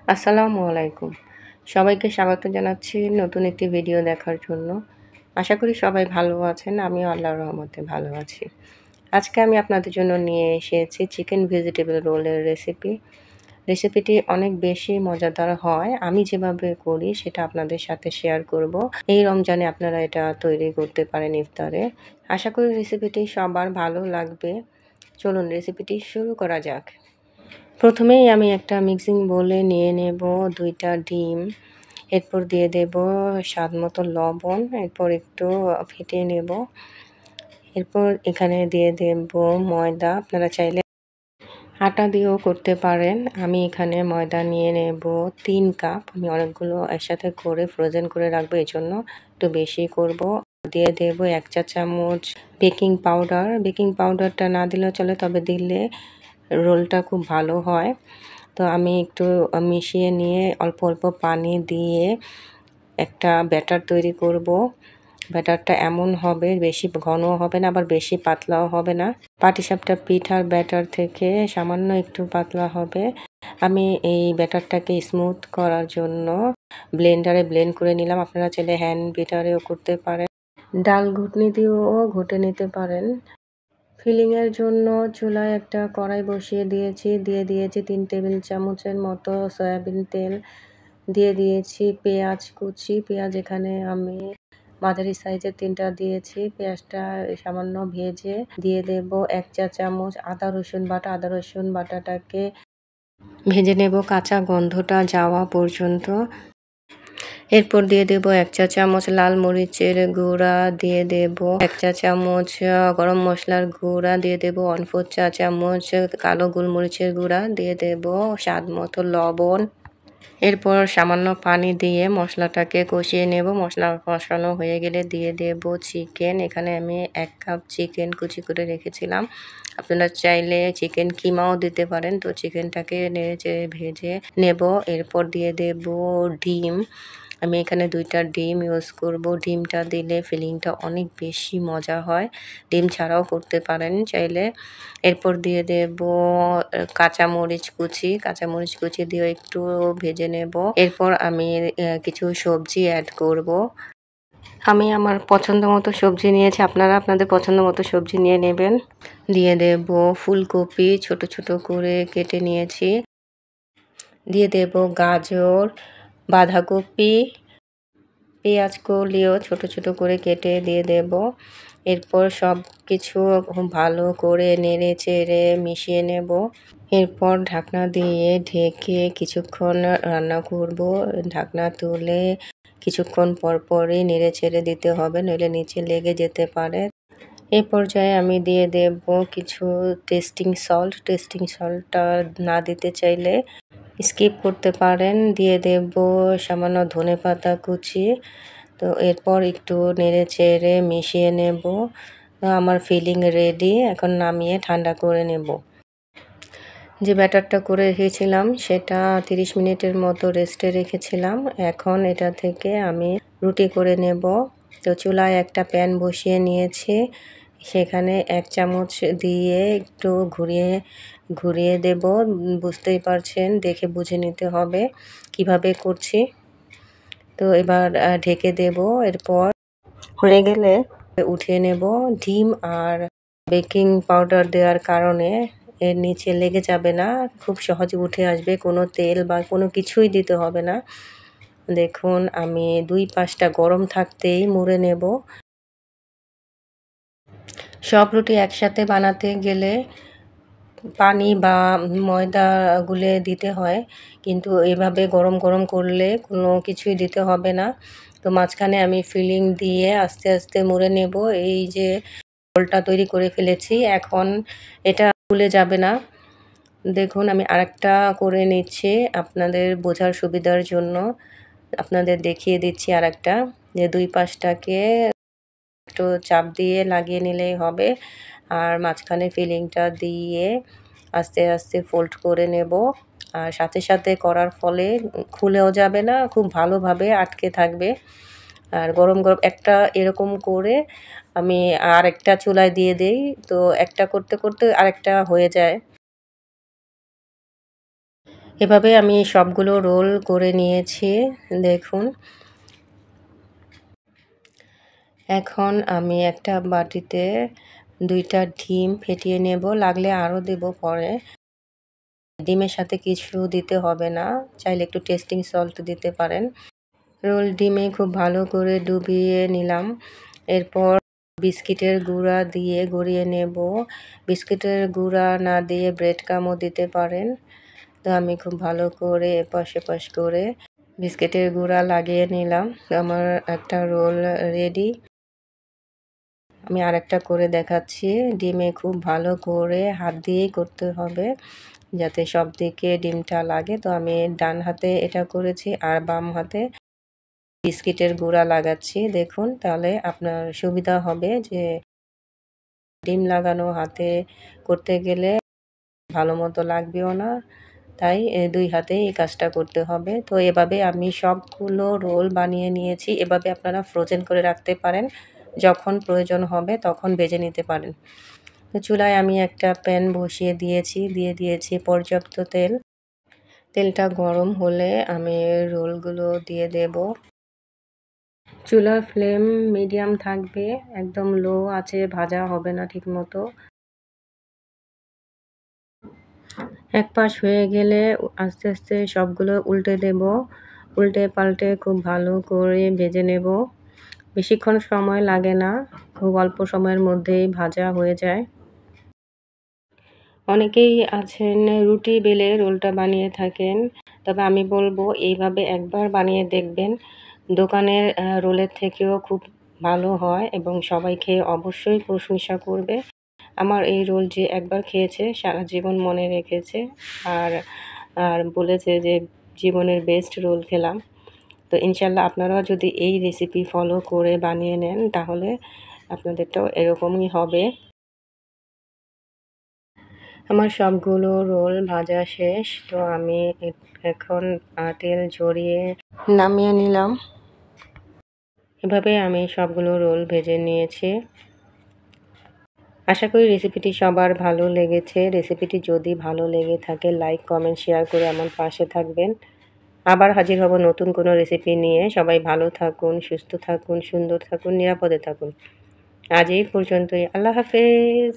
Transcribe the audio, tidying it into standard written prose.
আসসালামু আলাইকুম। সবাইকে স্বাগত জানাচ্ছি নতুন একটি ভিডিও দেখার জন্য। আশা করি সবাই ভালো আছেন। আমিও আল্লাহর রহমতে ভালো আছি। আজকে আমি আপনাদের জন্য নিয়ে এসেছি চিকেন ভেজিটেবল রোলের রেসিপি। রেসিপিটি অনেক বেশি মজাদার হয়। আমি যেভাবে করি সেটা আপনাদের সাথে শেয়ার করব। এই রমজানে আপনারা এটা তৈরি করতে পারেন ইফতারে। আশা করি রেসিপিটি সবার ভালো লাগবে। চলুন রেসিপিটি শুরু করা যাক। প্রথমেই আমি একটা মিক্সিং বোলে নিয়ে নেব ২টা ডিম। এরপর দিয়ে দেব স্বাদ মতো লবণ। এরপর একটু ফেটিয়ে নেব। এরপর এখানে দিয়ে দেব ময়দা। আপনারা চাইলে আটা দিয়েও করতে পারেন। আমি এখানে ময়দা নিয়ে নেব ৩ কাপ। আমি অনেকগুলো একসাথে করে ফ্রোজেন করে রাখবো, এজন্য একটু বেশি করব। দিয়ে দেব ১ চা চামচ বেকিং পাউডার। বেকিং পাউডারটা না দিলেও চলে, তবে দিলে রোলটা খুব ভালো হয়। তো আমি একটু মিশিয়ে নিয়ে অল্প অল্প পানি দিয়ে একটা ব্যাটার তৈরি করব। ব্যাটারটা এমন হবে, বেশি ঘনও হবে না আবার বেশি পাতলাও হবে না। পাটিসাপটা পিঠার ব্যাটার থেকে সামান্য একটু পাতলা হবে। আমি এই ব্যাটারটাকে স্মুথ করার জন্য ব্লেন্ডারে ব্লেন্ড করে নিলাম। আপনারা চাইলে হ্যান্ড বিটারেও করতে পারেন। ডাল ঘুটনি দিয়েও ঘুটে নিতে পারেন। ফিলিংয়ের জন্য চুলায় একটা কড়াই বসিয়ে দিয়েছি। দিয়ে দিয়েছি ৩ টেবিল চামচের মতো সয়াবিন তেল। দিয়ে দিয়েছি পেঁয়াজ কুচি। পেঁয়াজ এখানে আমি মাঝারি সাইজের ৩টা দিয়েছি। পেঁয়াজটা সামান্য ভেজে দিয়ে দেব ১ চা চামচ আদা রসুন বাটা। আদা রসুন বাটাটাকে ভেজে নেব কাঁচা গন্ধটা যাওয়া পর্যন্ত। এরপর দিয়ে দেব ১ চা চামচ লাল মরিচের গুঁড়া, দিয়ে দেব ১ চা চামচ গরম মশলার গুঁড়া, দিয়ে দেব 1/4 চা চামচ কালো গোলমরিচের গুঁড়া, দিয়ে দেব স্বাদ মতো লবণ। এরপর সামান্য পানি দিয়ে মশলাটাকে কষিয়ে নেব। মশলা কষানো হয়ে গেলে দিয়ে দেব চিকেন। এখানে আমি ১ কাপ চিকেন কুচি করে রেখেছিলাম। আপনারা চাইলে চিকেন কিমাও দিতে পারেন। তো চিকেনটাকে নেড়েচেড়ে ভেজে নেব। এরপর দিয়ে দেব ডিম। আমি এখানে ২টা ডিম ইউজ করব। ডিমটা দিলে ফিলিংটা অনেক বেশি মজা হয়। ডিম ছাড়াও করতে পারেন চাইলে। এরপর দিয়ে দেব কাঁচামরিচ কুচি। কাঁচামরিচ কুচি দিয়েও একটু ভেজে নেব। এরপর আমি কিছু সবজি অ্যাড করব। আমি আমার পছন্দ মতো সবজি নিয়েছি। আপনারা আপনাদের পছন্দ মতো সবজি নিয়ে নেবেন। দিয়ে দেব ফুলকপি ছোট ছোট করে কেটে নিয়েছি। দিয়ে দেব গাজর, বাঁধাকপি, পেঁয়াজ কলিও ছোট ছোট করে কেটে দিয়ে দেব। এরপর সব কিছু খুব ভালো করে নেড়ে চেড়ে মিশিয়ে নেব। এরপর ঢাকনা দিয়ে ঢেকে কিছুক্ষণ রান্না করব। ঢাকনা তুলে কিছুক্ষণ পরপরই নেড়ে চেড়ে দিতে হবে, নইলে নিচে লেগে যেতে পারে। এই পর্যায়ে আমি দিয়ে দেব কিছু টেস্টিং সল্ট। টেস্টিং সল্টটা না দিতে চাইলে স্কিপ করতে পারেন। দিয়ে দেব সামান্য ধনেপাতা কুচি। তো এরপর একটু নেড়ে চেড়ে মিশিয়ে নেব। আমার ফিলিং রেডি। এখন নামিয়ে ঠান্ডা করে নেব। যে ব্যাটারটা করে রেখেছিলাম সেটা ৩০ মিনিটের মতো রেস্টে রেখেছিলাম। এখন এটা থেকে আমি রুটি করে নেব। তো চুলায় একটা প্যান বসিয়ে নিয়েছি। সেখানে ১ চামচ দিয়ে একটু ঘুরিয়ে ঘুরিয়ে দেব। বুঝতেই পারছেন, দেখে বুঝে নিতে হবে কিভাবে করছি। তো এবার ঢেকে দেব। এরপর হয়ে গেলে উঠিয়ে নেব। ডিম আর বেকিং পাউডার দেওয়ার কারণে এর নিচে লেগে যাবে না, খুব সহজে উঠে আসবে। কোনো তেল বা কোনো কিছুই দিতে হবে না। দেখুন আমি ২ পাশটা গরম থাকতেই মুড়ে নেব। সব রুটি একসাথে বানাতে গেলে পানি বা ময়দা গুলে দিতে হয়, কিন্তু এভাবে গরম গরম করলে কোনো কিছুই দিতে হবে না। তো মাঝখানে আমি ফিলিং দিয়ে আস্তে আস্তে মুড়ে নেব। এই যে রোলটা তৈরি করে ফেলেছি, এখন এটা ফুলে যাবে না। দেখুন আমি আরেকটা করে নিচ্ছি আপনাদের বোঝার সুবিধার জন্য। আপনাদের দেখিয়ে দিচ্ছি আরেকটা, যে ২ পাশটাকে একটু চাপ দিয়ে লাগিয়ে নিলেই হবে। আর মাঝখানে ফিলিংটা দিয়ে আস্তে আস্তে ফোল্ড করে নেব। আর সাথে সাথে করার ফলে খুলেও যাবে না, খুব ভালোভাবে আটকে থাকবে। আর গরম গরম একটা এরকম করে আমি আরেকটা চুলায় দিয়ে দেই। তো একটা করতে করতে আরেকটা হয়ে যায়। এভাবে আমি সবগুলো রোল করে নিয়েছি, দেখুন। এখন আমি একটা বাটিতে 2টা ডিম ফেটিয়ে নেব, লাগলে আরও দেব পরে। ডিমের সাথে কিছু দিতে হবে না, চাইলে একটু টেস্টিং সল্ট দিতে পারেন। রোল ডিমে খুব ভালো করে ডুবিয়ে নিলাম। এরপর বিস্কিটের গুঁড়া দিয়ে গড়িয়ে নেব। বিস্কিটের গুঁড়া না দিয়ে ব্রেড ক্রামও দিতে পারেন। তো আমি খুব ভালো করে এপাশ ওপাশ করে বিস্কিটের গুঁড়া লাগিয়ে নিলাম। আমার একটা রোল রেডি। আমি আরেকটা করে দেখাচ্ছি। ডিমে খুব ভালো করে হাত দিয়েই করতে হবে যাতে সব দিকে ডিমটা লাগে। তো আমি ডান হাতে এটা করেছি আর বাম হাতে বিস্কিটের গুঁড়া লাগাচ্ছি, দেখুন। তাহলে আপনার সুবিধা হবে যে ডিম লাগানো হাতে করতে গেলে ভালো মতো লাগবেও না, তাই 2 হাতেই এই কাজটা করতে হবে। তো এভাবে আমি সবগুলো রোল বানিয়ে নিয়েছি। এভাবে আপনারা ফ্রোজেন করে রাখতে পারেন, যখন প্রয়োজন হবে তখন ভেজে নিতে পারেন। তো চুলায় আমি একটা প্যান বসিয়ে দিয়েছি, দিয়ে দিয়েছি পর্যাপ্ত তেল। তেলটা গরম হলে আমি রোলগুলো দিয়ে দেব। চুলার ফ্লেম মিডিয়াম থাকবে, একদম লো আঁচে ভাজা হবে না ঠিকমতো। এক পাশ হয়ে গেলে আস্তে আস্তে সবগুলো উল্টে দেব। উল্টে পাল্টে খুব ভালো করে ভেজে নেব। বেশিক্ষণ সময় লাগে না, খুব অল্প সময়ের মধ্যেই ভাজা হয়ে যায়। অনেকেই আছেন রুটি বেলে রোলটা বানিয়ে থাকেন, তবে আমি বলবো এইভাবে একবার বানিয়ে দেখবেন। দোকানের রোলের থেকেও খুব ভালো হয় এবং সবাই খেয়ে অবশ্যই প্রশংসা করবে। আমার এই রোল যে একবার খেয়েছে সারা জীবন মনে রেখেছে, আর আর বলেছে যে জীবনের বেস্ট রোল খেলাম। তো ইনশাল্লাহ আপনারাও যদি এই রেসিপি ফলো করে বানিয়ে নেন তাহলে আপনাদেরটাও এরকমই হবে। আমার সবগুলো রোল ভাজা শেষ, তো আমি এখন তেল ঝরিয়ে নামিয়ে নিলাম। এভাবে আমি সবগুলো রোল ভেজে নিয়েছি। আশা করি রেসিপিটি সবার ভালো লেগেছে। রেসিপিটি যদি ভালো লেগে থাকে লাইক, কমেন্ট, শেয়ার করে আমার পাশে থাকবেন। আবার হাজির হব নতুন কোনো রেসিপি নিয়ে। সবাই ভালো থাকুন, সুস্থ থাকুন, সুন্দর থাকুন, নিরাপদে থাকুন। আজ এই পর্যন্তই। আল্লাহ হাফেজ।